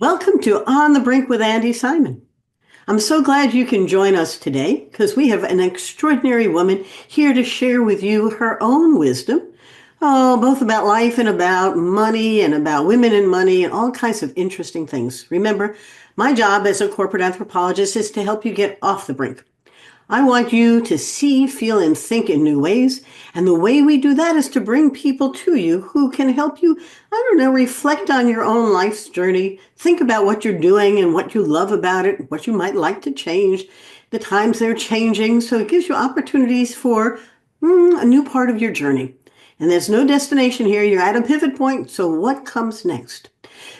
Welcome to On the Brink with Andi Simon. I'm so glad you can join us today because we have an extraordinary woman here to share with you her own wisdom. Oh, both about life and about money and about women and money and all kinds of interesting things. Remember, my job as a corporate anthropologist is to help you get off the brink. I want you to see, feel, and think in new ways. And the way we do that is to bring people to you who can help you, I don't know, reflect on your own life's journey, think about what you're doing and what you love about it, what you might like to change, the times they're changing. So it gives you opportunities for a new part of your journey. And there's no destination here. You're at a pivot point. So what comes next?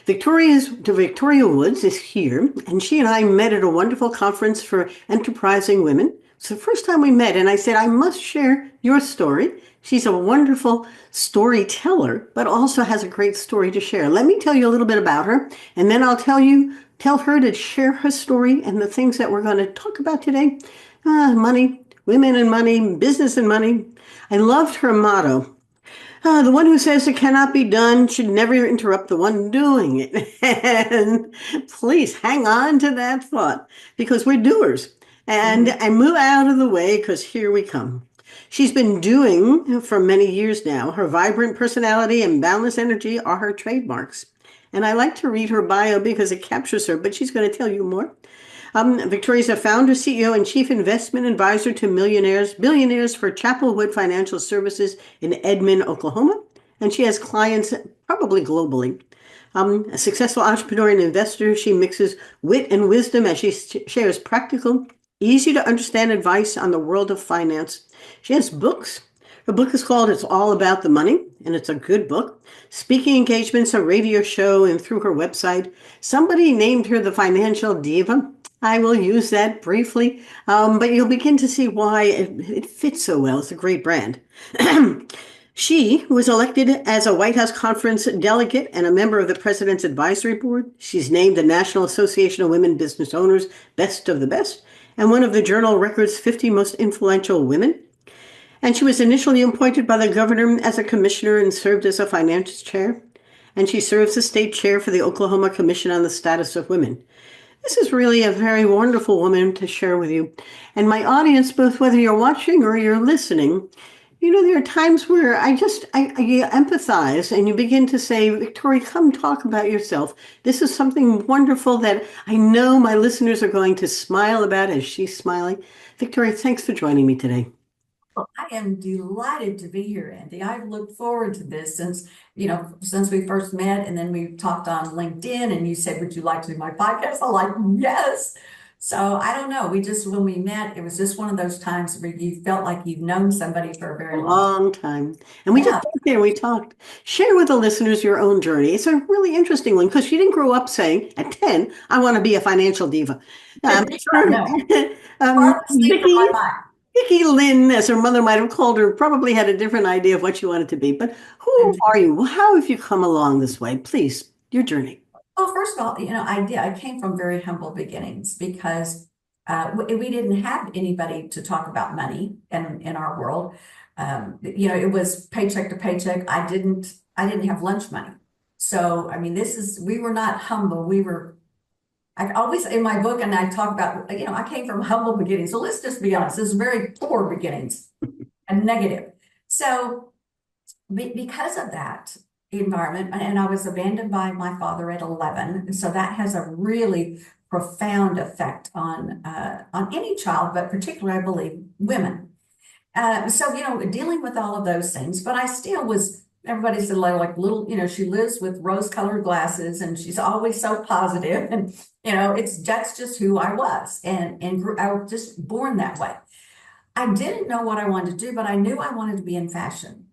Victoria Woods is here, and she and I met at a wonderful conference for enterprising women. It's the first time we met, and I said, I must share your story. She's a wonderful storyteller, but also has a great story to share. Let me tell you a little bit about her, and then I'll tell her to share her story and the things that we're going to talk about today. Money, women and money, business and money. I loved her motto. The one who says it cannot be done should never interrupt the one doing it. And please hang on to that thought because we're doers. And move out of the way because here we come. She's been doing for many years now. Her vibrant personality and boundless energy are her trademarks. And I like to read her bio because it captures her, but she's going to tell you more. Victoria's a founder, CEO, and chief investment advisor to millionaires, billionaires for Chapelwood Financial Services in Edmond, Oklahoma. And she has clients probably globally. A successful entrepreneur and investor, she mixes wit and wisdom as she shares practical, easy to understand advice on the world of finance. She has books. Her book is called It's All About the Money, and it's a good book. Speaking engagements, a radio show, and through her website. Somebody named her the Financial Diva. I will use that briefly, but you'll begin to see why it fits so well. It's a great brand. She was elected as a White House Conference delegate and a member of the President's Advisory Board. She's named the National Association of Women Business Owners Best of the Best and one of the Journal Record's 50 Most Influential Women. And she was initially appointed by the governor as a commissioner and served as a finance chair. And she serves as state chair for the Oklahoma Commission on the Status of Women. This is really a very wonderful woman to share with you. And my audience, both whether you're watching or you're listening, there are times where I empathize and you begin to say, Victoria, come talk about yourself. This is something wonderful that I know my listeners are going to smile about as she's smiling. Victoria, thanks for joining me today. Well, I am delighted to be here, Andy. I've looked forward to this since we first met, and then we talked on LinkedIn, and you said, "Would you like to do my podcast?" I'm like, "Yes." So I don't know. When we met, it was just one of those times where you felt like you've known somebody for a A very long time. long time. And we just Yeah. sat there and we talked. Share with the listeners your own journey. It's a really interesting one because you didn't grow up saying at 10, I want to be a financial diva. Yeah, no. Farthest thing from my Vicki, mind. Vicki Lynn, as her mother might have called her, probably had a different idea of what she wanted to be. But who And are you? How have you come along this way? Please, your journey. well, first of all, I did. I came from very humble beginnings because we didn't have anybody to talk about money in our world. It was paycheck to paycheck. I didn't have lunch money. So, I mean, we were not humble. I always in my book, and I talk about, I came from humble beginnings. So let's just be honest, this is very poor beginnings and negative. So, because of that environment, and I was abandoned by my father at 11, and so that has a really profound effect on any child, but particularly, I believe, women. So, dealing with all of those things, but I still was, everybody said like little, she lives with rose-colored glasses and she's always so positive. And, that's just who I was. I was just born that way. I didn't know what I wanted to do, but I knew I wanted to be in fashion.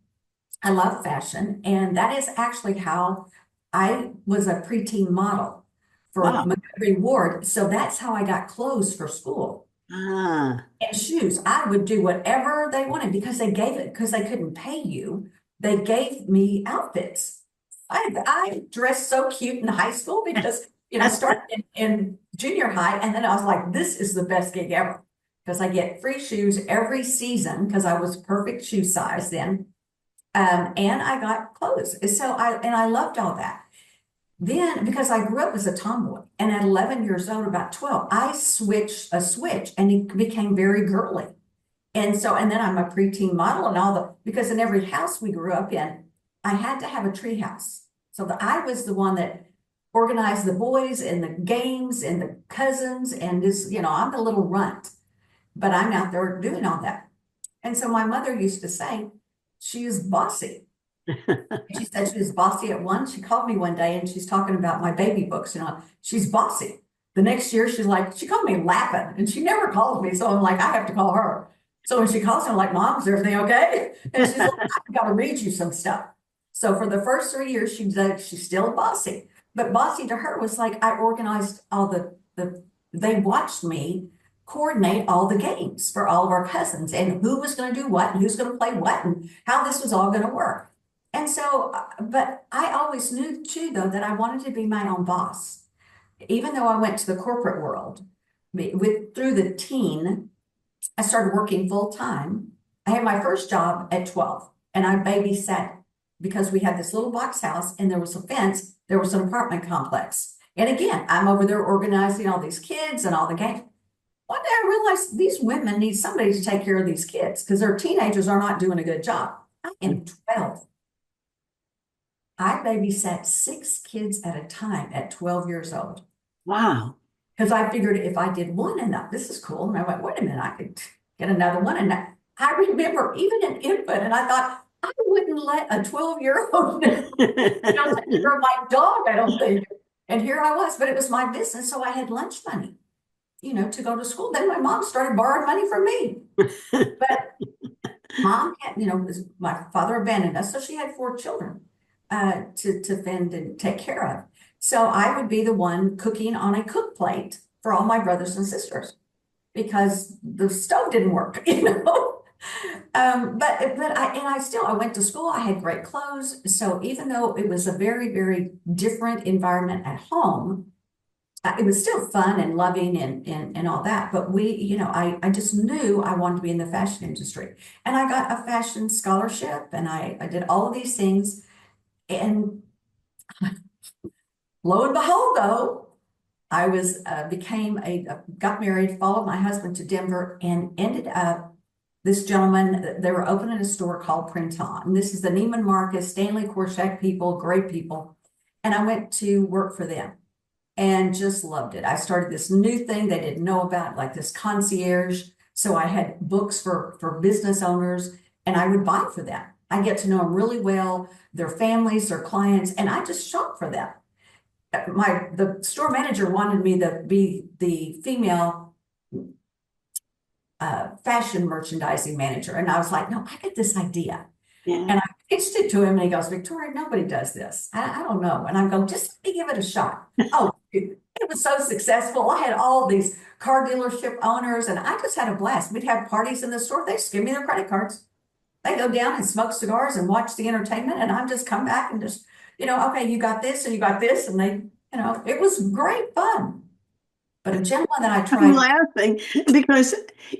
I love fashion. And that is actually how I was a preteen model for Wow. Montgomery Ward. So that's how I got clothes for school Ah, and shoes. I would do whatever they wanted because they couldn't pay you. They gave me outfits. I dressed so cute in high school because, I started in junior high, and then I was like, this is the best gig ever because I get free shoes every season because I was perfect shoe size then. And I got clothes. So I loved all that. Then, because I grew up as a tomboy, and at 11 years old, about 12, I switched a switch and it became very girly. And so, and then I'm a preteen model and all because in every house we grew up in, I had to have a tree house. So I was the one that organized the boys and the games and the cousins and this, I'm the little runt, but I'm out there doing all that. And so my mother used to say, she is bossy. She said she was bossy at one. She called me one day and she's talking about my baby books, she's bossy. The next year, she called me Lappin, and she never calls me. So I'm like, I have to call her. So when she calls me, I'm like, Mom, is everything okay? And she's like, I've got to read you some stuff. So for the first 3 years, she's still bossy. But bossy to her was like, I organized all they watched me coordinate all the games for all of our cousins and who was going to do what and who's going to play what and how this was all going to work. And so, but I always knew too, though, that I wanted to be my own boss. Even though I went to the corporate world, through the teen, I started working full time. I had my first job at 12 and I babysat because we had this little box house and there was a fence, there was an apartment complex. And again, I'm over there organizing all these kids and all the games. One day I realized these women need somebody to take care of these kids because their teenagers are not doing a good job. I am 12. I babysat 6 kids at a time at 12 years old. Wow. Because I figured if I did one enough, this is cool. And I went, wait a minute, I could get another one. And I remember even an infant, and I thought, I wouldn't let a 12-year-old take care of my dog, I don't think. And here I was, but it was my business. So I had lunch money, to go to school. Then my mom started borrowing money from me. But mom had, my father abandoned us. So she had 4 children to fend and take care of. So I would be the one cooking on a cook plate for all my brothers and sisters because the stove didn't work, I went to school. I had great clothes. So even though it was a very, very different environment at home, it was still fun and loving and all that. But I just knew I wanted to be in the fashion industry. And I got a fashion scholarship and I did all of these things. And lo and behold, though, I got married, followed my husband to Denver, and ended up this gentleman. They were opening a store called Printemps, and this is the Neiman Marcus, Stanley Korshak people, great people. And I went to work for them, and just loved it. I started this new thing they didn't know about, like this concierge. So I had books for business owners, and I would buy for them. I get to know them really well, their families, their clients, and I just shop for them. The store manager wanted me to be the female fashion merchandising manager. And I was like, no, I get this idea. Yeah. And I pitched it to him and he goes, Victoria, nobody does this. I don't know. And I'm going, just let me give it a shot. Oh, it was so successful. I had all these car dealership owners and I just had a blast. We'd have parties in the store. They just give me their credit cards. They go down and smoke cigars and watch the entertainment. And I'm just come back and just, okay, you got this and you got this. And they, it was great fun. But a gentleman that I I'm tried. laughing because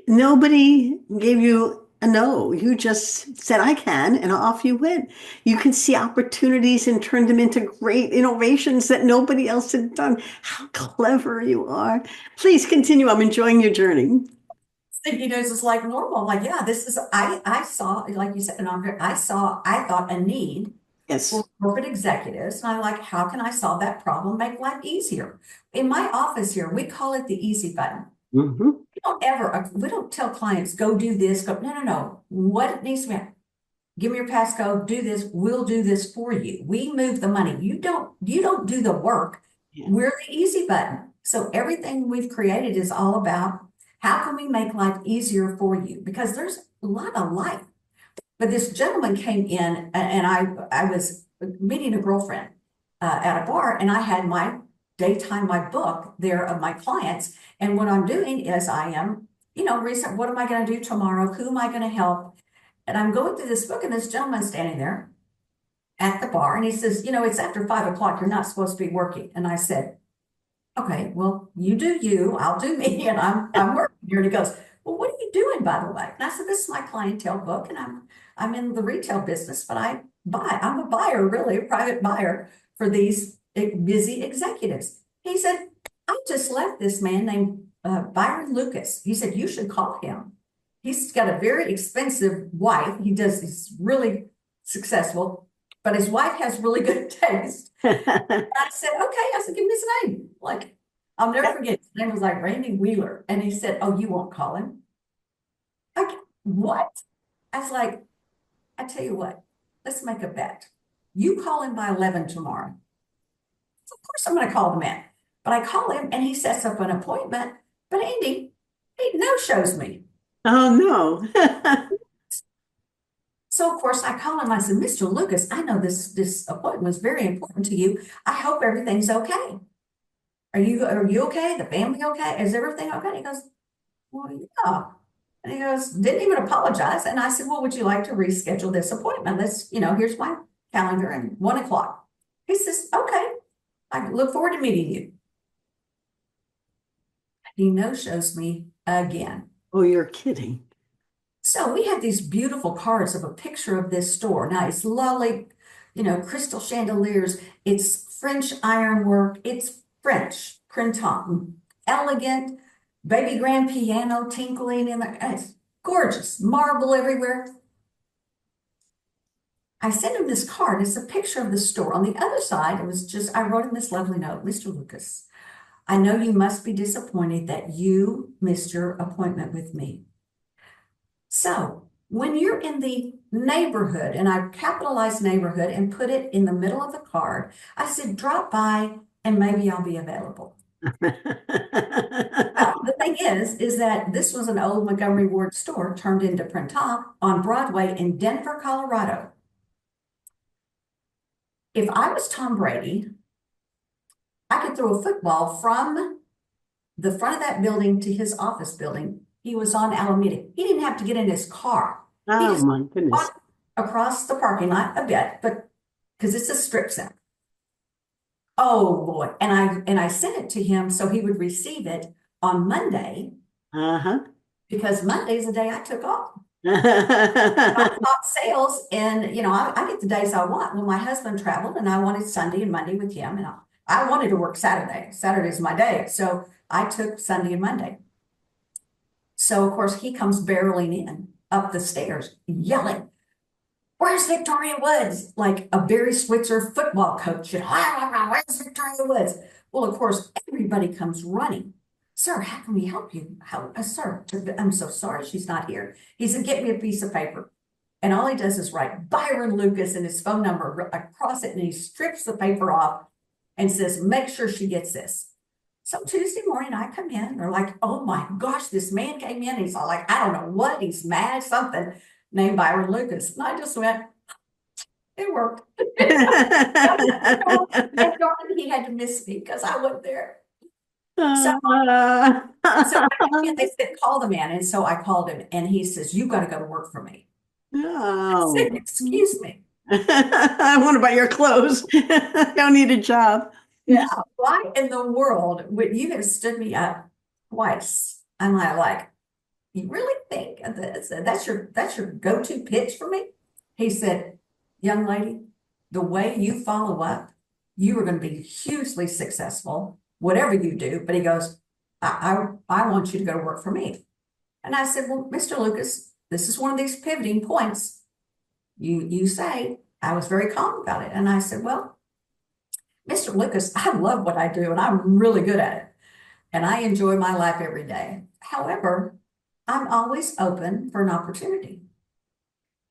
nobody gave you a no. You just said, I can, and off you went. You can see opportunities and turn them into great innovations that nobody else had done. How clever you are. Please continue. I'm enjoying your journey. It's like normal. I'm like, yeah, this is, I saw, like you said, I thought a need Yes. for corporate executives. And I'm like, how can I solve that problem, make life easier? In my office here, we call it the easy button. Mm-hmm. We don't tell clients, go do this, go, no. What it needs to be, give me your passcode, do this, we'll do this for you. We move the money. You don't do the work. Yeah. We're the easy button. So everything we've created is all about how can we make life easier for you? Because there's a lot of life. But this gentleman came in and I was meeting a girlfriend at a bar and I had my book there of my clients. And what I'm doing is I am, what am I going to do tomorrow? Who am I going to help? And I'm going through this book and this gentleman's standing there at the bar and he says, it's after 5 o'clock. You're not supposed to be working. And I said, okay, well, you do you, I'll do me. And I'm working here. And he goes, well, what are you doing, by the way? And I said, this is my clientele book and I'm in the retail business, but I'm a buyer, really, a private buyer for these busy executives. He said, I just left this man named Byron Lucas. He said, you should call him. He's got a very expensive wife. He's really successful, but his wife has really good taste. I said, okay. I said, give me his name. Like, I'll never forget. His name was like Randy Wheeler. And he said, oh, you won't call him? Like, what? I was like, I tell you what, let's make a bet. You call him by 11 tomorrow. So of course, I'm going to call the man. But I call him and he sets up an appointment. But Andi, he no-shows me. Oh, no. So of course I call him. I said, Mr. Lucas, I know this appointment was very important to you. I hope everything's okay. Are you okay? The family okay? Is everything okay? He goes, well, yeah. And he goes, didn't even apologize. And I said, well, would you like to reschedule this appointment? Here's my calendar and 1 o'clock. He says, okay. I look forward to meeting you. He no-shows me again. Oh, you're kidding. So we had these beautiful cards of a picture of this store. Now it's lovely, crystal chandeliers. It's French ironwork. It's French printemps, elegant, baby grand piano tinkling in the. It's gorgeous, marble everywhere. I sent him this card. It's a picture of the store. On the other side, I wrote him this lovely note, Mr. Lucas. I know you must be disappointed that you missed your appointment with me. So when you're in the neighborhood, and I capitalized neighborhood and put it in the middle of the card, I said, drop by and maybe I'll be available. The thing is that this was an old Montgomery Ward store turned into Printemps on Broadway in Denver, Colorado. If I was Tom Brady, I could throw a football from the front of that building to his office building. He was on Alameda. He didn't have to get in his car. He just my goodness. walked across the parking lot a bit, but because it's a strip center. Oh boy. And I sent it to him so he would receive it on Monday. Because Monday is the day I took off. I taught sales, and I get the days I want. Well, my husband traveled and I wanted Sunday and Monday with him, and I wanted to work Saturday. Saturday is my day. So I took Sunday and Monday. So of course he comes barreling in up the stairs yelling, where's Victoria Woods? Like a Barry Switzer football coach. Where's Victoria Woods? Well, of course, everybody comes running. Sir, how can we help you? Sir, I'm so sorry she's not here. He said, get me a piece of paper. And all he does is write Byron Lucas and his phone number across it, and he strips the paper off and says, make sure she gets this. So Tuesday morning I come in, they're like, oh my gosh, this man came in. He's all like, I don't know what, he's mad, something, named Byron Lucas. And I just went, it worked. And darn, he had to miss me because I wasn't there. So they said, call the man. And so I called him, and he says, you've got to go to work for me. I said, excuse me. I wonder about your clothes. I don't need a job. Yeah, why in the world would you have stood me up twice? I'm like, you really think that's your go-to pitch for me? He said, young lady, the way you follow up, you are going to be hugely successful, whatever you do. But he goes, I want you to go to work for me. And I said, well, Mr. Lucas, this is one of these pivoting points. You say. I was very calm about it. And I said, well, Mr. Lucas, I love what I do and I'm really good at it. And I enjoy my life every day. However, I'm always open for an opportunity.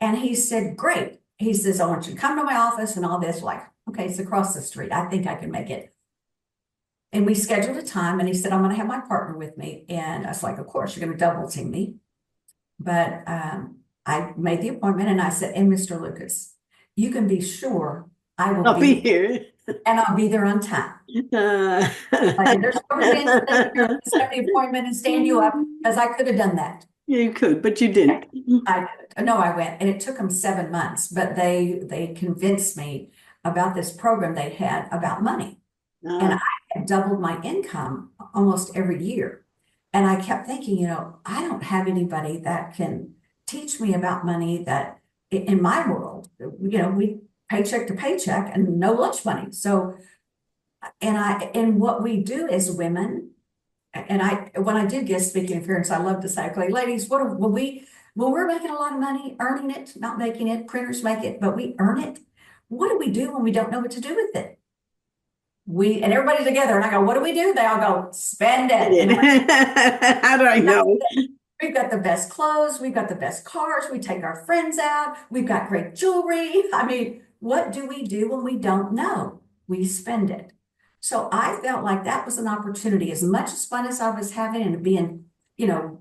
And he said, great. He says, I want you to come to my office and all this. Like, okay, it's across the street. I think I can make it. And we scheduled a time, and he said, I'm going to have my partner with me. And I was like, of course, you're going to double team me. But I made the appointment, and I said, and Mr. Lucas, you can be sure I'll be here. And I'll be there on time. Like, there's the appointment and stand you up, because I could have done that. Yeah, you could, but you didn't. I went, and it took them 7 months, but they convinced me about this program they had about money. And I had doubled my income almost every year. And I kept thinking, I don't have anybody that can teach me about money that in my world, we paycheck to paycheck and no lunch money. So And what we do as women, and when I do guest speaking appearance, I love to say, okay, ladies, when we're making a lot of money, earning it, not making it, printers make it, but we earn it. What do we do when we don't know what to do with it? And everybody's together, and I go, what do we do? They all go, spend it. And I'm like, How do I know? we've got the best clothes, we've got the best cars, we take our friends out, we've got great jewelry. I mean, what do we do when we don't know? We spend it. So I felt like that was an opportunity, as much as fun as I was having and being,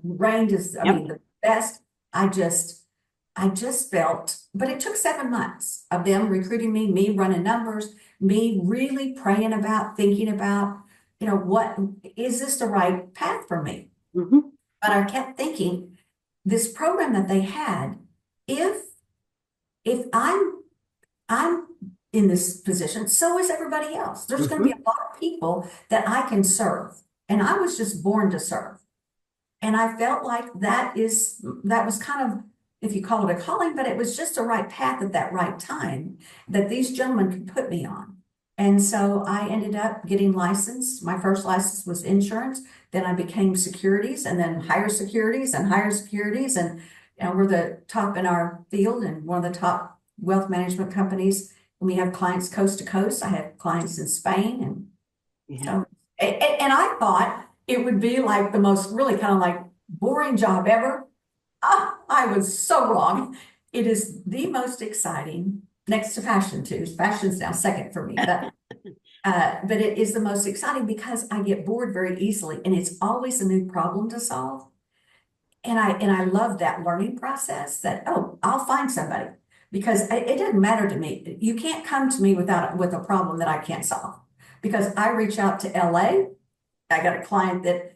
ranked as, I mean, Yep. the best. I just, I just felt, but it took 7 months of them recruiting me running numbers, me really praying about, thinking about, what is this the right path for me? Hmm. But I kept thinking, this program that they had, if if I'm in this position, so is everybody else. There's going to be Hmm. a lot of people that I can serve. And I was just born to serve. And I felt like that was kind of, if you call it a calling, but it was just the right path at that right time that these gentlemen could put me on. And so I ended up getting licensed. My first license was insurance. Then I became securities and then higher securities and higher securities. And we're the top in our field and one of the top wealth management companies. And we have clients coast to coast. I have clients in Spain and Yeah. so, and I thought it would be like the most really kind of like boring job ever. I was so wrong. It is the most exciting next to fashion too. Fashion's now second for me, but it is the most exciting because I get bored very easily and it's always a new problem to solve. And I love that learning process that, oh, I'll find somebody because it doesn't matter to me. You can't come to me with a problem that I can't solve because I reach out to LA. I got a client that,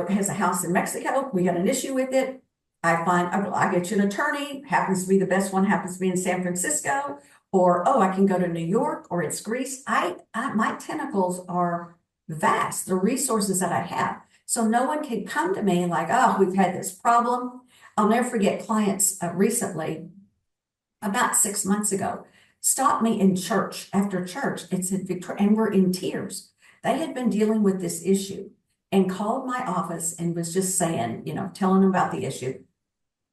has a house in Mexico. We got an issue with it. I get you an attorney, happens to be the best one, happens to be in San Francisco, or, oh, I can go to New York or it's Greece. My tentacles are vast, the resources that I have. So no one can come to me like, oh, we've had this problem. I'll never forget clients recently, about 6 months ago, stopped me in church after church. It's in Victoria, and were in tears. They had been dealing with this issue and called my office and was just saying, telling them about the issue.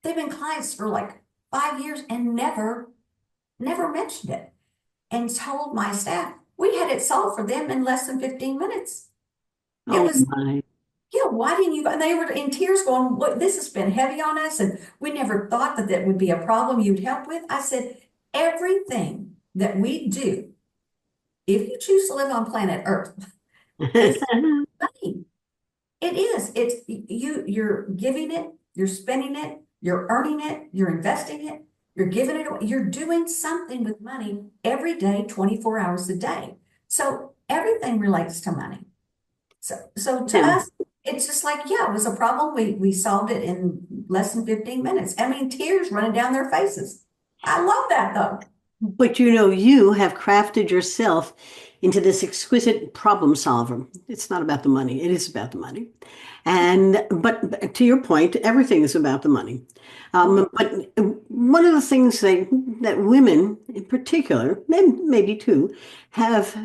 They've been clients for like 5 years and never mentioned it and told my staff we had it solved for them in less than 15 minutes. It Oh was, my. yeah, why didn't you? And they were in tears going, what, this has been heavy on us. And we never thought that that would be a problem you'd help with. I said, everything that we do, if you choose to live on planet Earth, is money. It is. You're giving it, you're spending it, you're earning it, you're investing it, you're giving it away. You're doing something with money every day, 24 hours a day. So everything relates to money. So to And us, it's just like, yeah, it was a problem. We solved it in less than 15 minutes. I mean, tears running down their faces. I love that though. But you have crafted yourself into this exquisite problem solver. It's not about the money. It is about the money. But to your point, everything is about the money. But one of the things that women in particular, men maybe too, have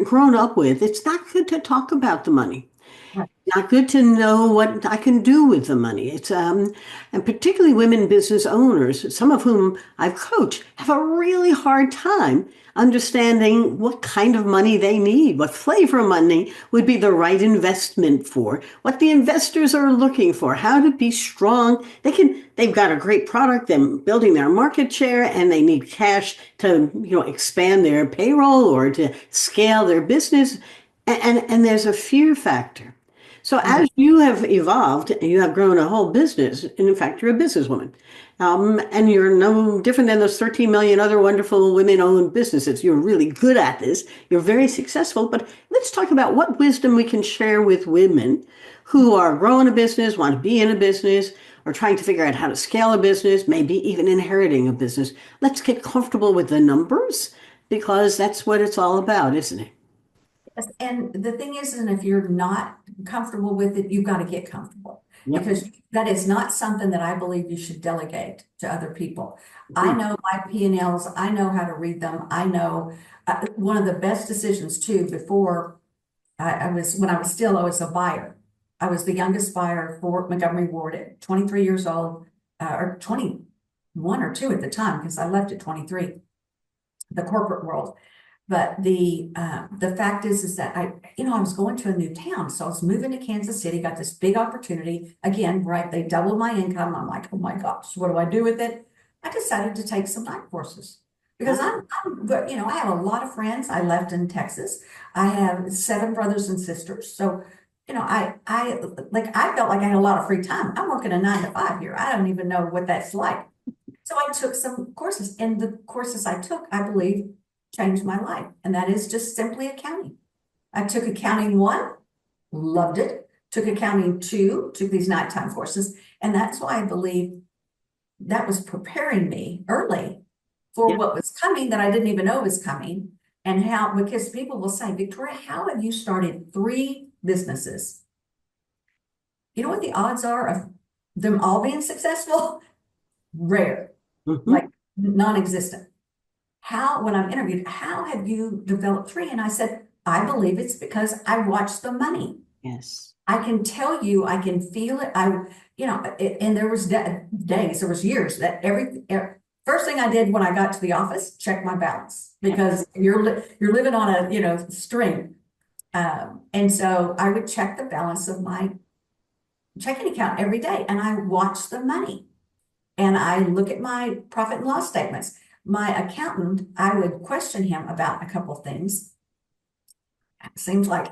grown up with, it's not good to talk about the money. Right. Not good to know what I can do with the money. And particularly women business owners, some of whom I've coached, have a really hard time understanding what kind of money they need, what flavor of money would be the right investment for, what the investors are looking for, how to be strong. They've got a great product, they're building their market share, and they need cash to, expand their payroll or to scale their business. And there's a fear factor. So Yeah. as you have evolved and you have grown a whole business, and in fact, you're a businesswoman, and you're no different than those 13 million other wonderful women-owned businesses. You're really good at this. You're very successful. But let's talk about what wisdom we can share with women who are growing a business, want to be in a business, or trying to figure out how to scale a business, maybe even inheriting a business. Let's get comfortable with the numbers because that's what it's all about, isn't it? Yes, and the thing is, and if you're not comfortable with it, you've got to get comfortable Yep. because that is not something that I believe you should delegate to other people. I Mhm. know my P&Ls, I know how to read them. I know one of the best decisions too before. I was a buyer. I was the youngest buyer for Montgomery Ward at 23 years old, or 21 or 2 at the time, because I left at 23, the corporate world. But the fact is that I was going to a new town. So I was moving to Kansas City, got this big opportunity. Again, right, they doubled my income. I'm like, oh my gosh, what do I do with it? I decided to take some night courses because I have a lot of friends. I left in Texas. I have 7 brothers and sisters. So, I felt like I had a lot of free time. I'm working a 9 to 5 here. I don't even know what that's like. So I took some courses, and the courses I took, I believe, changed my life. And that is just simply accounting. I took accounting 1, loved it. Took accounting 2, took these nighttime courses. And that's why I believe that was preparing me early for Yeah. what was coming that I didn't even know was coming. And how, because people will say, Victoria, how have you started 3 businesses? You know what the odds are of them all being successful? Rare, Hmm. like non-existent. When I'm interviewed, how have you developed 3? And I said, I believe it's because I watch the money. Yes. I can tell you, I can feel it. And there was days, there was years that first thing I did when I got to the office, check my balance Yep. because you're living on a, string. And so I would check the balance of my checking account every day, and I watch the money. And I look at my profit and loss statements. My accountant, I would question him about a couple of things. It seems like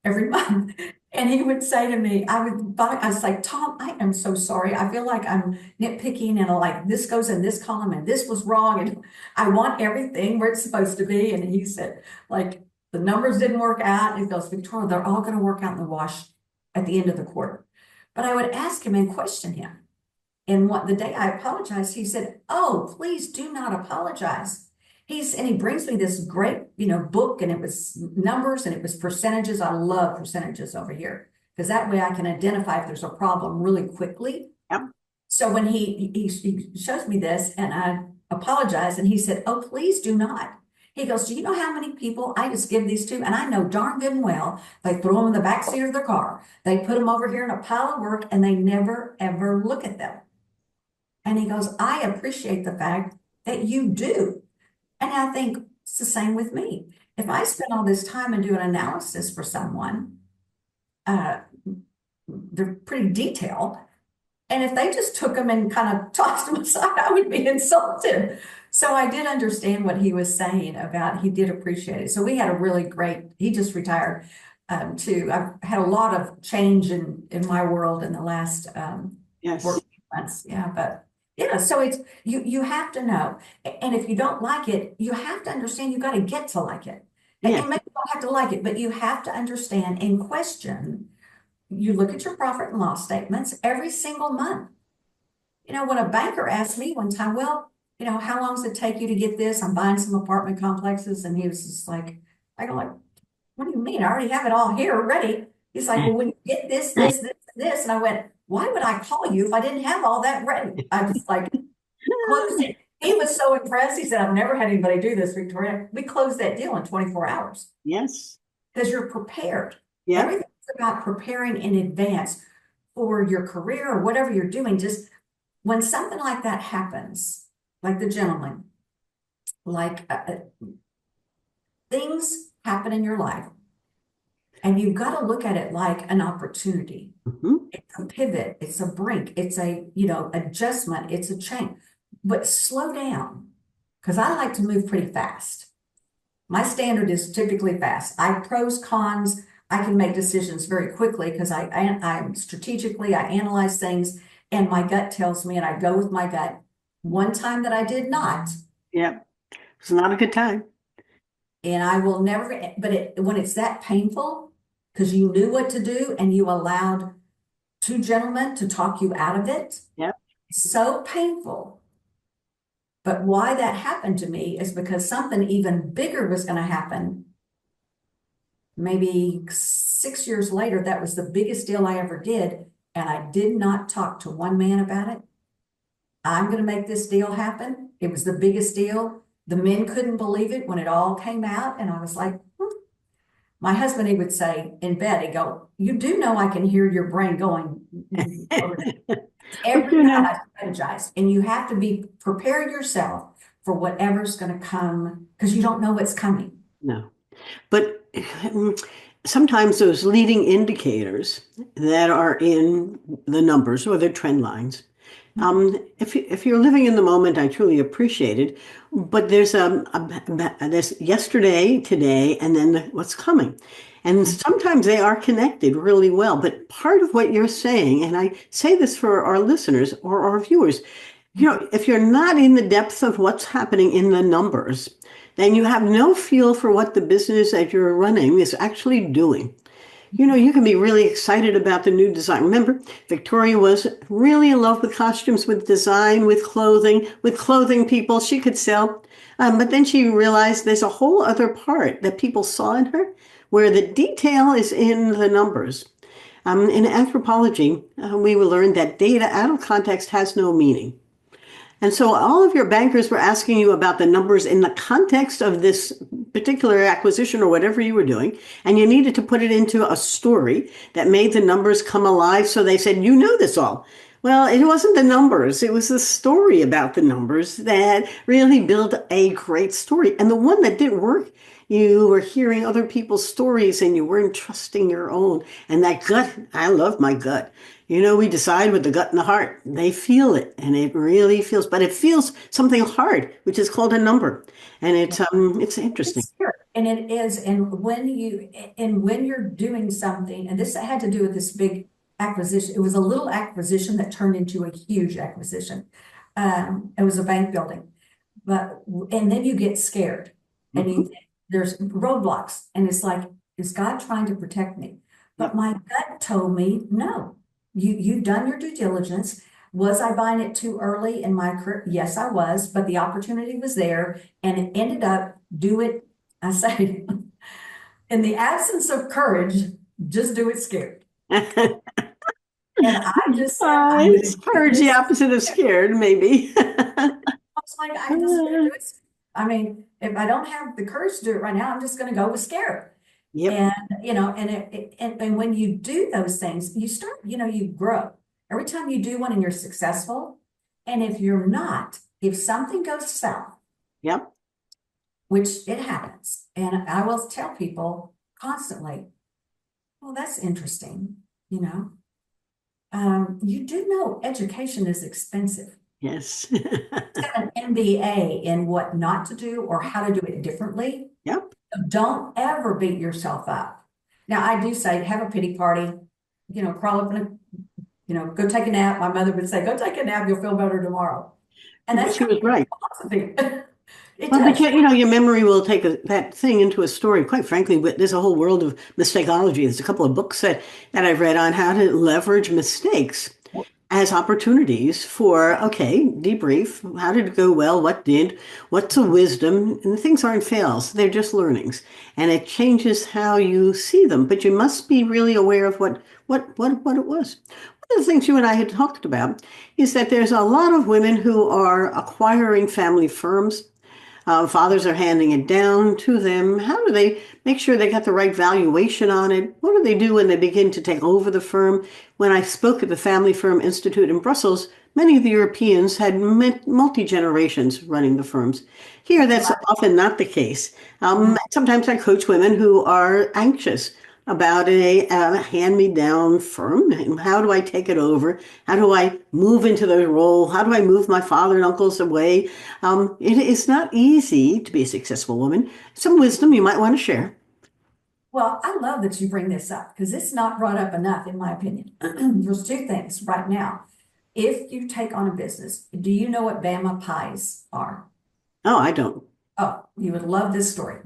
every month. And he would say to me, I was like, Tom, I am so sorry. I feel like I'm nitpicking and like this goes in this column and this was wrong. And I want everything where it's supposed to be. And he said, like, the numbers didn't work out. And he goes, Victoria, they're all going to work out in the wash at the end of the quarter. But I would ask him and question him. And the day I apologized, he said, oh, please do not apologize. And he brings me this great, book, and it was numbers and it was percentages. I love percentages over here because that way I can identify if there's a problem really quickly. Yep. So when he shows me this and I apologize, and he said, oh, please do not. He goes, do you know how many people I just give these to? And I know darn good and well, they throw them in the back seat of their car. They put them over here in a pile of work and they never, ever look at them. And he goes, I appreciate the fact that you do. And I think it's the same with me. If I spend all this time and do an analysis for someone, uh, they're pretty detailed. And if they just took them and kind of tossed them aside, I would be insulted. So I did understand what he was saying about he did appreciate it. So we had a really great, he just retired too. I've had a lot of change in my world in the last Yes. 14 months. Yeah, but yeah, so it's you have to know. And if you don't like it, you have to understand you got to get to like it. And Yeah. maybe you don't have to like it, but you have to understand and question. You look at your profit and loss statements every single month. When a banker asked me one time, well, how long does it take you to get this? I'm buying some apartment complexes. And he was just like, I go like, what do you mean? I already have it all here ready. He's like, well, when you get this, this, this, and this. And I went, why would I call you if I didn't have all that ready? I was like, closed it. He was so impressed. He said, I've never had anybody do this, Victoria. We closed that deal in 24 hours Yes. because you're prepared. Yeah. Everything's about preparing in advance for your career or whatever you're doing. Just when something like that happens, like the gentleman, like things happen in your life, and you've got to look at it like an opportunity. Hmm. It's a pivot, it's a brink, it's a, adjustment, it's a change. But slow down, because I like to move pretty fast. My standard is typically fast. I pros, cons, I can make decisions very quickly because I'm strategically, I analyze things and my gut tells me, and I go with my gut. One time that I did not, Yeah. It's not a good time. and I will never, but when it's that painful, because you knew what to do and you allowed 2 gentlemen to talk you out of it, Yeah. it's so painful. But why that happened to me is because something even bigger was going to happen. Maybe 6 years later, that was the biggest deal I ever did. And I did not talk to one man about it. I'm going to make this deal happen. It was the biggest deal. The men couldn't believe it when it all came out. And I was like, My husband, he would say in bed, he'd go, "You do know I can hear your brain going over there." But Every night I strategize, and you have to be prepare yourself for whatever's going to come because you don't know what's coming. no. But sometimes those leading indicators that are in the numbers or the trend lines, if you're living in the moment, I truly appreciate it. But there's yesterday, today, and then what's coming. And sometimes they are connected really well. But part of what you're saying, and I say this for our listeners or our viewers, if you're not in the depth of what's happening in the numbers, then you have no feel for what the business that you're running is actually doing. You can be really excited about the new design. Remember, Victoria was really in love with costumes, with design, with clothing people she could sell. But then she realized there's a whole other part that people saw in her where the detail is in the numbers. In anthropology, we will learn that data out of context has no meaning. And so all of your bankers were asking you about the numbers in the context of this particular acquisition or whatever you were doing. And you needed to put it into a story that made the numbers come alive. So they said, you know this all. Well, it wasn't the numbers. It was the story about the numbers that really built a great story. And the one that didn't work, you were hearing other people's stories and you weren't trusting your own. And that gut, I love my gut. We decide with the gut and the heart. They feel it, and it really feels, but it feels something hard, which is called a number, and it's interesting. It's scary. And it is, and when you're doing something, and this had to do with this big acquisition. It was a little acquisition that turned into a huge acquisition. It was a bank building, and then you get scared, and Mhm. you think there's roadblocks, and it's like, is God trying to protect me? But Yep. my gut told me no. You've done your due diligence. Was I buying it too early in my career? Yes, I was, but the opportunity was there, and it ended up do it. I say, in the absence of courage, just do it scared. And I just said, I'm going It's to do courage, the this. opposite of scared, maybe. I was like, I'm just going to do it. I mean, if I don't have the courage to do it right now, I'm just going to go with scared. Yep. And, and when you do those things, you start, you grow. Every time you do one and you're successful, and if you're not, if something goes south, Yep. which it happens, and I will tell people constantly, well, that's interesting, you know. You do know education is expensive. Yes. Got an MBA in what not to do or how to do it differently. Yep. Don't ever beat yourself up. Now, I do say, have a pity party, crawl up in go take a nap. My mother would say, go take a nap, you'll feel better tomorrow. And But that's she kind was of right. philosophy. It Well, but does. your memory will take that thing into a story. Quite frankly, but there's a whole world of mistakeology. There's a couple of books that I've read on how to leverage mistakes as opportunities for, okay, debrief. How did it go well? What did? What's a wisdom? And things aren't fails. They're just learnings. And it changes how you see them. But you must be really aware of what it was. One of the things you and I had talked about is that there's a lot of women who are acquiring family firms. Fathers are handing it down to them. How do they make sure they got the right valuation on it? What do they do when they begin to take over the firm? When I spoke at the Family Firm Institute in Brussels, many of the Europeans had multi-generations running the firms. Here, that's often not the case. Sometimes I coach women who are anxious about a hand-me-down firm. How do I take it over? How do I move into the role? How do I move my father and uncles away? It is not easy to be a successful woman. Some wisdom you might want to share. Well, I love that you bring this up because it's not brought up enough, in my opinion. There's two things right now. If you take on a business, do you know what Bama pies are? Oh, I don't. Oh, you would love this story.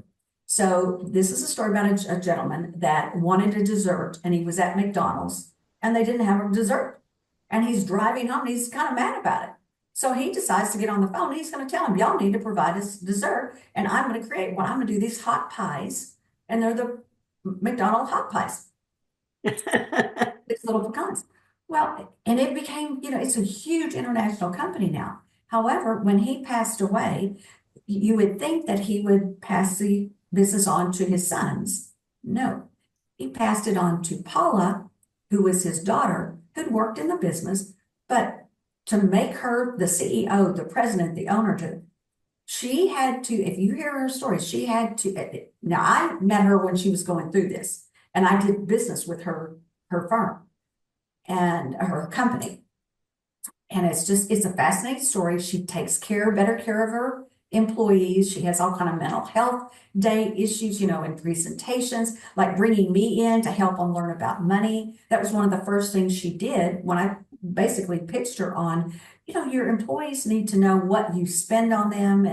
So this is a story about a gentleman that wanted a dessert and he was at McDonald's and they didn't have a dessert. And he's driving home and he's kind of mad about it. So he decides to get on the phone and he's going to tell him, y'all need to provide us dessert. And I'm going to create one. I'm going to do these hot pies. And they're the McDonald hot pies. It's little pecans. Well, and it became, it's a huge international company now. However, when he passed away, you would think that he would pass the business on to his sons, No, he passed it on to Paula, who was his daughter, who'd worked in the business, but to make her the CEO, the president, the owner, she had to, if you hear her story, she had to, now I met her when she was going through this, and I did business with her firm and her company. And it's a fascinating story. She takes better care of her employees. She has all kind of mental health day issues, in presentations, like bringing me in to help them learn about money. That was one of the first things she did when I basically pitched her on, your employees need to know what you spend on them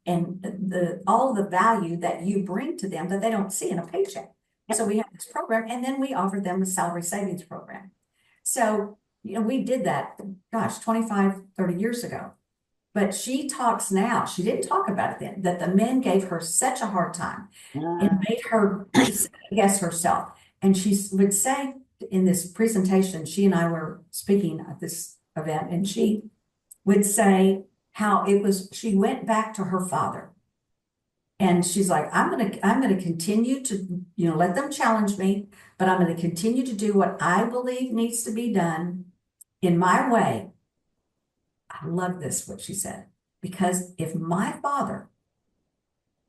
and all the value that you bring to them that they don't see in a paycheck. So we have this program, and then we offered them a salary savings program. So we did that, gosh, 25, 30 years ago. But she talks now, she didn't talk about it then, that the men gave her such a hard time and made her guess herself. And she would say in this presentation, she and I were speaking at this event, and she would say how she went back to her father. And she's like, I'm gonna continue to, let them challenge me, but I'm gonna continue to do what I believe needs to be done in my way. I love this, what she said, because if my father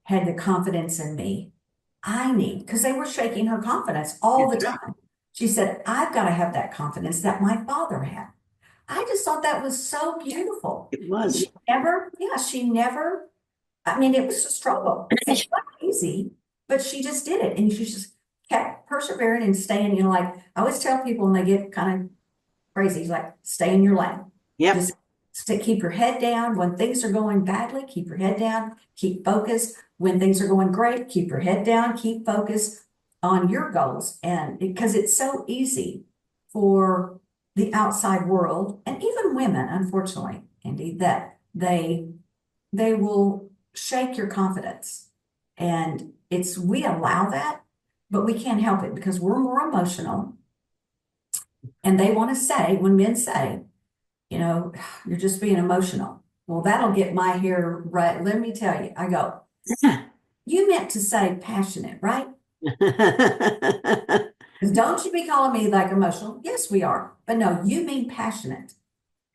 had the confidence in me, because they were shaking her confidence all the time. She said, I've got to have that confidence that my father had. I just thought that was so beautiful. It was. She never, I mean, it was a struggle. It's not easy, but she just did it. And she just kept persevering and staying, like I always tell people when they get kind of crazy, like stay in your lane. Yep. Just keep your head down. When things are going badly, keep your head down, keep focused. When things are going great, keep your head down, keep focused on your goals. And because it's so easy for the outside world and even women, unfortunately, Andi, that they will shake your confidence. And we allow that, but we can't help it because we're more emotional. And they want to say, when men say, you're just being emotional. Well, that'll get my hair right. Let me tell you, I go, you meant to say passionate, right? Because don't you be calling me like emotional. Yes, we are. But no, you mean passionate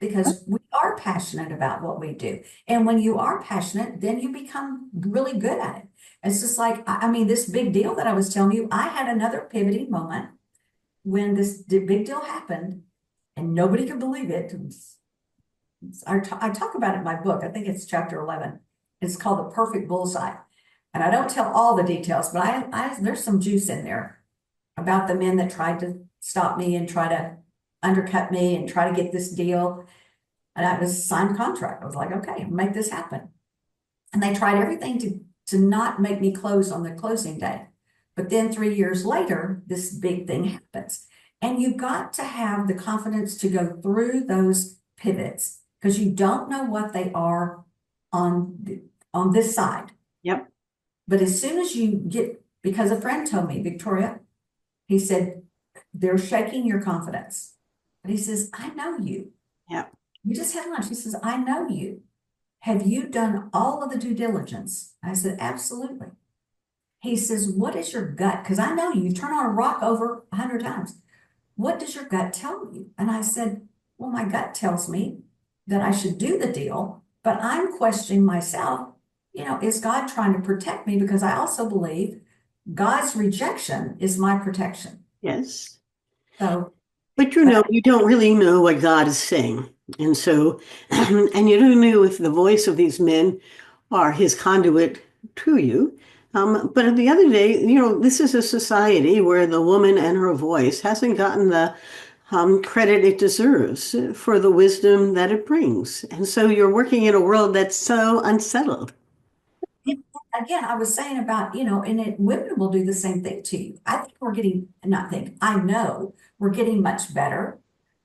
because we are passionate about what we do. And when you are passionate, then you become really good at it. It's just like, this big deal that I was telling you, I had another pivoting moment when this big deal happened and nobody could believe it. I talk about it in my book. I think it's chapter 11. It's called The Perfect Bullseye. And I don't tell all the details, but there's some juice in there about the men that tried to stop me and try to undercut me and try to get this deal. And I was signed contract. I was like, okay, make this happen. And they tried everything to not make me close on the closing day. But then 3 years later, this big thing happens. And you got to have the confidence to go through those pivots because you don't know what they are on this side. Yep. But as soon as because a friend told me, Victoria, he said, they're shaking your confidence. But he says, I know you. Yep. We just had lunch. He says, I know you. Have you done all of the due diligence? I said, absolutely. He says, what is your gut? Because I know you turn on a rock over 100 times. What does your gut tell you? And I said, well, my gut tells me that I should do the deal, but I'm questioning myself. Is God trying to protect me? Because I also believe God's rejection is my protection. Yes. So, but you don't really know what God is saying. And so, and you don't know if the voice of these men are his conduit to you. But the other day, this is a society where the woman and her voice hasn't gotten the credit it deserves for the wisdom that it brings. And so you're working in a world that's so unsettled. again, I was saying about, women will do the same thing to you. I think I know we're getting much better,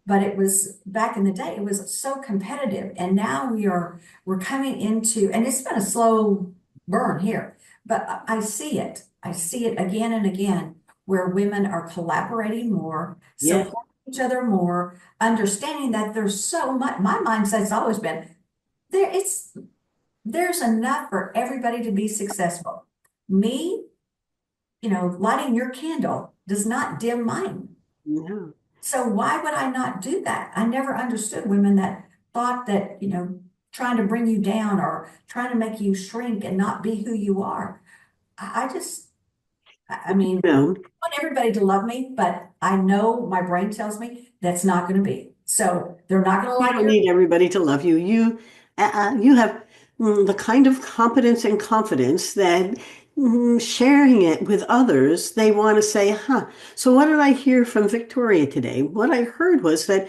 but it was back in the day, it was so competitive. And now we're coming into, and it's been a slow burn here, but I see it. I see it again and again where women are collaborating more, Yeah. supporting each other more, understanding that there's so much. My mindset's always been there's enough for everybody to be successful. Me lighting your candle does not dim mine. No. So why would I not do that? I never understood women that thought that, trying to bring you down or trying to make you shrink and not be who you are. I mean, I No. want everybody to love me, but I know my brain tells me that's not going to be. So they're not going to You like don't your, need everybody to love you. You have the kind of competence and confidence that sharing it with others, they want to say, huh. So what did I hear from Victoria today? What I heard was that,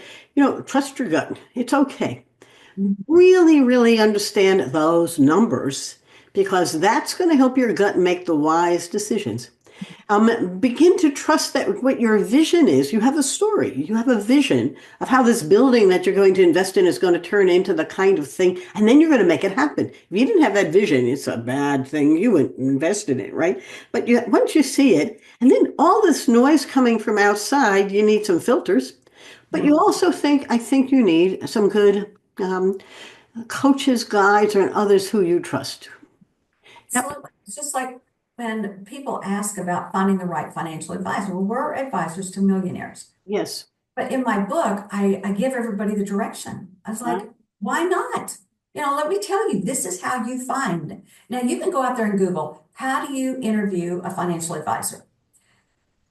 trust your gut. It's okay. Really, really understand those numbers because that's going to help your gut make the wise decisions. Begin to trust that what your vision is. You have a story, you have a vision of how this building that you're going to invest in is going to turn into the kind of thing, and then you're going to make it happen. If you didn't have that vision, it's a bad thing. You wouldn't invest in it, right? But once you see it, and then all this noise coming from outside, you need some filters. But yeah, you also I think you need some good coaches, guides, or others who you trust. Yep. absolutely. It's just like when people ask about finding the right financial advisor. Well, we're advisors to millionaires. Yes. But in my book, I give everybody the direction. I was like, why not? Let me tell you, this is how you find. Now you can go out there and Google, how do you interview a financial advisor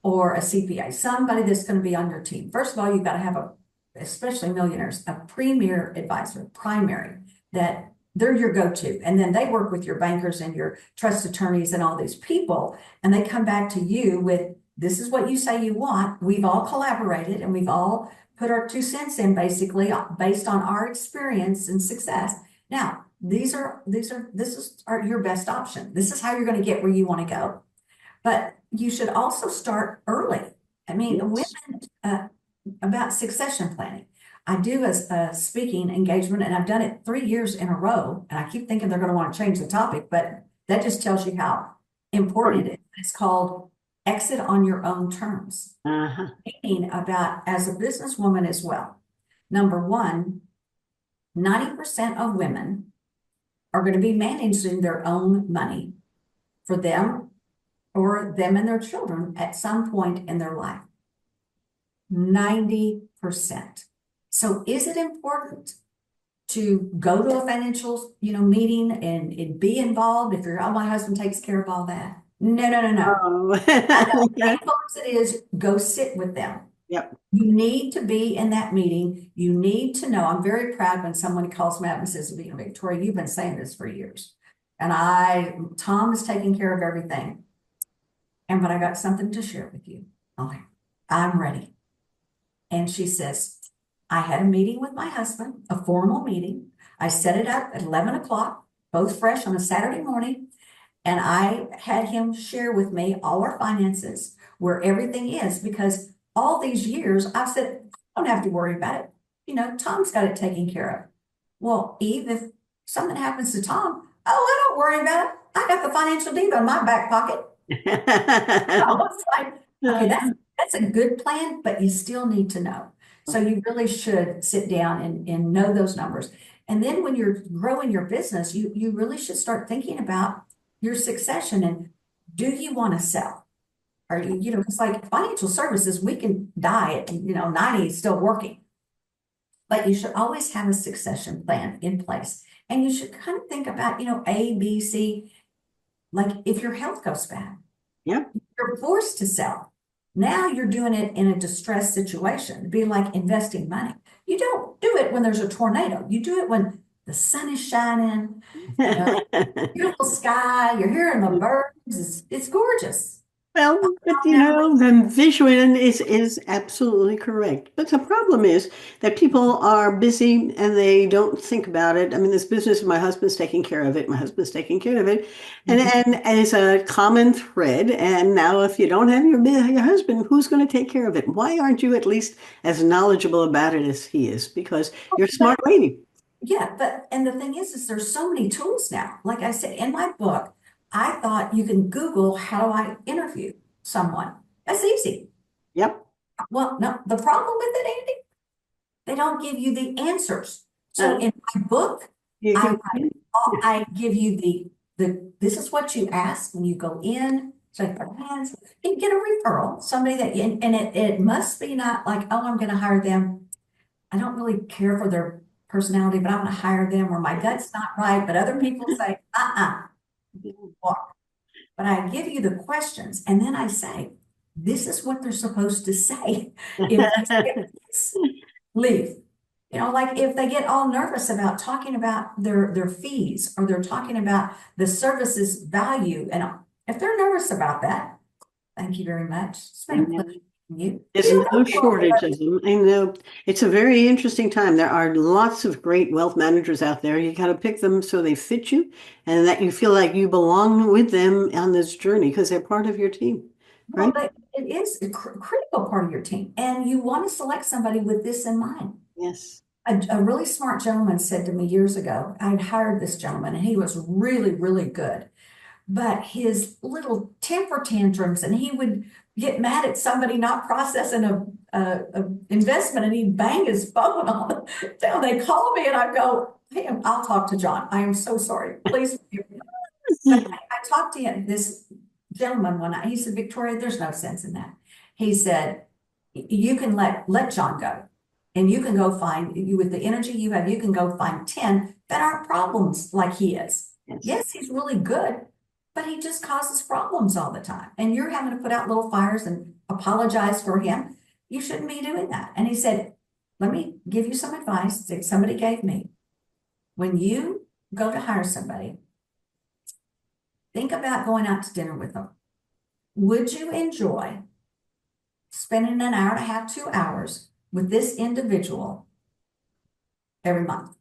or a CPA, somebody that's going to be on your team? First of all, you've got to have especially millionaires, a premier advisor, primary, that they're your go-to. And then they work with your bankers and your trust attorneys and all these people, and they come back to you with, this is what you say you want. We've all collaborated and we've all put our 2 cents in basically based on our experience and success. Now, this is your best option. This is how you're going to get where you want to go. But you should also start early. I mean, women, Yes. about succession planning. I do a speaking engagement and I've done it 3 years in a row. And I keep thinking they're going to want to change the topic, but that just tells you how important it is. It's called Exit on Your Own Terms. Uh-huh. Meaning about, as a businesswoman as well. Number one, 90% of women are going to be managing their own money for them or them and their children at some point in their life. 90%. So is it important to go to a financial, meeting and be involved if you're, oh, my husband takes care of all that? No, no, no, no. Oh. I know how close it is, go sit with them. Yep. You need to be in that meeting. You need to know. I'm very proud when someone calls me up and says, Victoria, you've been saying this for years. And Tom is taking care of everything. But I got something to share with you. Okay, I'm ready. And she says, I had a meeting with my husband, a formal meeting. I set it up at 11 o'clock, both fresh on a Saturday morning. And I had him share with me all our finances, where everything is, because all these years I've said, I don't have to worry about it. Tom's got it taken care of. Well, Eve, if something happens to Tom, oh, I don't worry about it. I got the Financial Diva in my back pocket. I was like, okay, that's a good plan, but you still need to know. So you really should sit down and know those numbers. And then when you're growing your business, you really should start thinking about your succession and do you want to sell? Or it's like financial services, we can die at 90 still working. But you should always have a succession plan in place. And you should kind of think about, A, B, C, like if your health goes bad. Yep. You're forced to sell. Now you're doing it in a distressed situation. It'd be like investing money. You don't do it when there's a tornado. You do it when the sun is shining, beautiful sky, you're hearing the birds. It's gorgeous. Well, but the visual is absolutely correct. But the problem is that people are busy and they don't think about it. I mean, this business, my husband's taking care of it. My husband's taking care of it. And it's a common thread. And now if you don't have your husband, who's going to take care of it? Why aren't you at least as knowledgeable about it as he is? Because you're a smart lady. Yeah, and the thing is there's so many tools now. Like I said, in my book, I thought you can Google, how do I interview someone? That's easy. Yep. Well, no, the problem with it, Andi, they don't give you the answers. So in my book, I give you this is what you ask when you go in shake their hands, and get a referral, somebody that, and it must be not like, oh, I'm going to hire them. I don't really care for their personality, but I'm going to hire them, or my gut's not right. But other people say, walk. But I give you the questions, and then I say, this is what they're supposed to say. If they say this, leave. Like if they get all nervous about talking about their fees, or they're talking about the services value, and if they're nervous about that, thank you very much. It's been a pleasure meeting you. There's no shortage of them. I know it's a very interesting time. There are lots of great wealth managers out there. You got to pick them so they fit you and that you feel like you belong with them on this journey because they're part of your team, Well, right? but it is a critical part of your team, and you want to select somebody with this in mind. Yes. A really smart gentleman said to me years ago, I'd hired this gentleman and he was really, really good. But his little temper tantrums, and he would get mad at somebody not processing a investment, and he'd bang his phone on them. They call me and I go, hey, I'll talk to John. I am so sorry. Please forgive me. But I talked to him, this gentleman one night. He said, Victoria, there's no sense in that. He said, you can let John go. And you can go find, you with the energy you have, you can go find 10 that aren't problems like he is. Yes, he's really good, but he just causes problems all the time. And you're having to put out little fires and apologize for him. You shouldn't be doing that. And he said, let me give you some advice that somebody gave me. When you go to hire somebody, think about going out to dinner with them. Would you enjoy spending an hour and a half, 2 hours with this individual every month?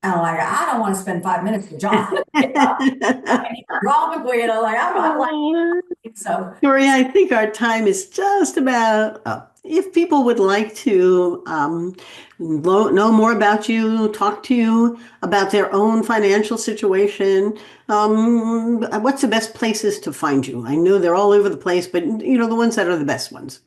And I'm like, I don't want to spend 5 minutes with John. Wrong with like I'm like so. Tori, I think our time is just about up. If people would like to know more about you, talk to you about their own financial situation, what's the best places to find you? I know they're all over the place, but the ones that are the best ones.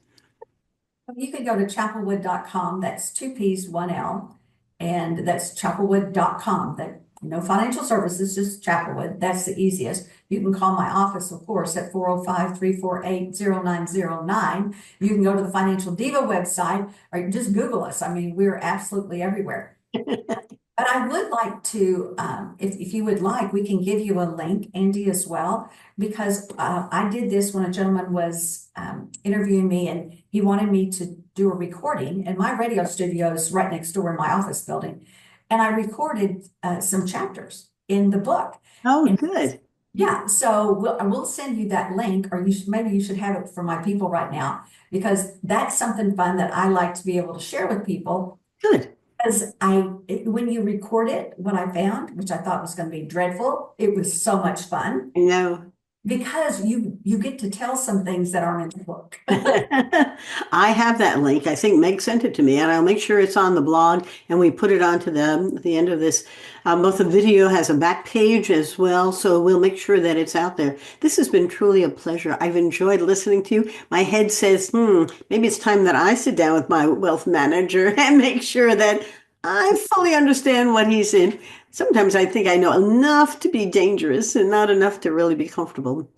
You can go to chapelwood.com. That's 2 P's, 1 L. And that's chapelwood.com. That no financial services, just Chapelwood. That's the easiest. You can call my office, of course, at 405-348-0909. You can go to the Financial Diva website, or just Google us. I mean, we're absolutely everywhere. But I would like to, if you would like, we can give you a link, Andi, as well, because I did this when a gentleman was interviewing me, and he wanted me to do a recording, and my radio studio is right next door in my office building. And I recorded some chapters in the book. Oh, and good. Yeah, so we'll send you that link, or maybe you should have it for my people right now, because that's something fun that I like to be able to share with people. Good. Because when you record it, what I found, which I thought was going to be dreadful, it was so much fun. I know. Because you get to tell some things that aren't in the book. I have that link. I think Meg sent it to me, and I'll make sure it's on the blog, and we put it onto the end of this. Both the video has a back page as well, so we'll make sure that it's out there. This has been truly a pleasure. I've enjoyed listening to you. My head says, maybe it's time that I sit down with my wealth manager and make sure that I fully understand what he's in. Sometimes I think I know enough to be dangerous and not enough to really be comfortable.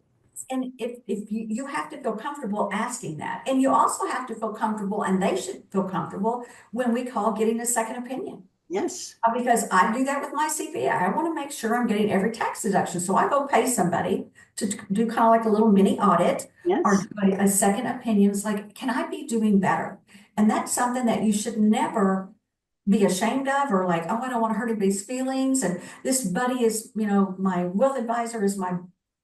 And if you have to feel comfortable asking that, and you also have to feel comfortable, and they should feel comfortable when we call getting a second opinion. Yes. Because I do that with my CPA. I want to make sure I'm getting every tax deduction. So I go pay somebody to do kind of like a little mini audit, Yes. or do a second opinion. It's like, can I be doing better? And that's something that you should never be ashamed of, or like, oh, I don't want to hurt anybody's feelings. And this buddy is, my wealth advisor is my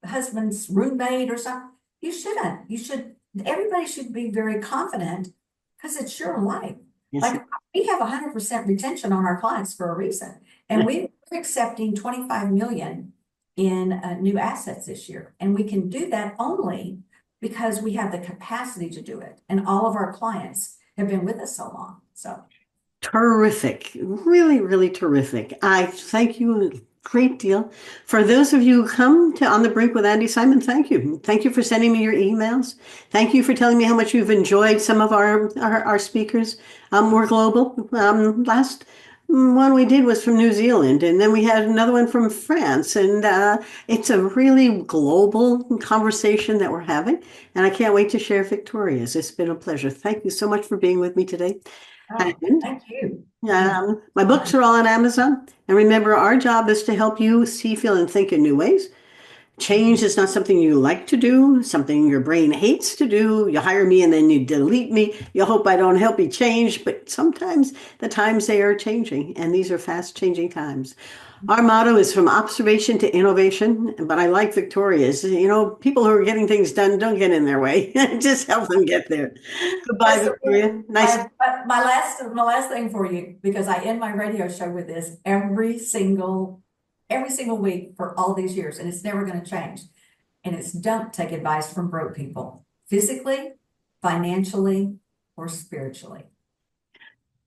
husband's roommate or something. You shouldn't. Everybody should be very confident, because it's your life. Yes. Like, we have 100% retention on our clients for a reason. And we're accepting 25 million in new assets this year. And we can do that only because we have the capacity to do it. And all of our clients have been with us so long. So terrific. Really, really terrific. I thank you a great deal. For those of you who come to On the Brink with Andi Simon, thank you. Thank you for sending me your emails. Thank you for telling me how much you've enjoyed some of our speakers. We're global. Last One we did was from New Zealand, and then we had another one from France. And it's a really global conversation that we're having. And I can't wait to share Victoria's. It's been a pleasure. Thank you so much for being with me today. Oh, And thank you. Yeah. my books are all on Amazon. And remember, our job is to help you see, feel, and think in new ways. Change is not something you like to do, something your brain hates to do. You hire me and then you delete me. You hope I don't help you change, but sometimes the times they are changing, and these are fast changing times. Our motto is from observation to innovation, but I like Victoria's. People who are getting things done, don't get in their way. Just help them get there. Goodbye, Yes, Victoria. Nice. my last thing for you, because I end my radio show with this every single week for all these years, and it's never going to change. And it's don't take advice from broke people, physically, financially, or spiritually.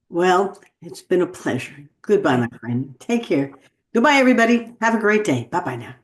Well, it's been a pleasure. Goodbye, my Thank friend. Take care. Goodbye, everybody. Have a great day. Bye bye now.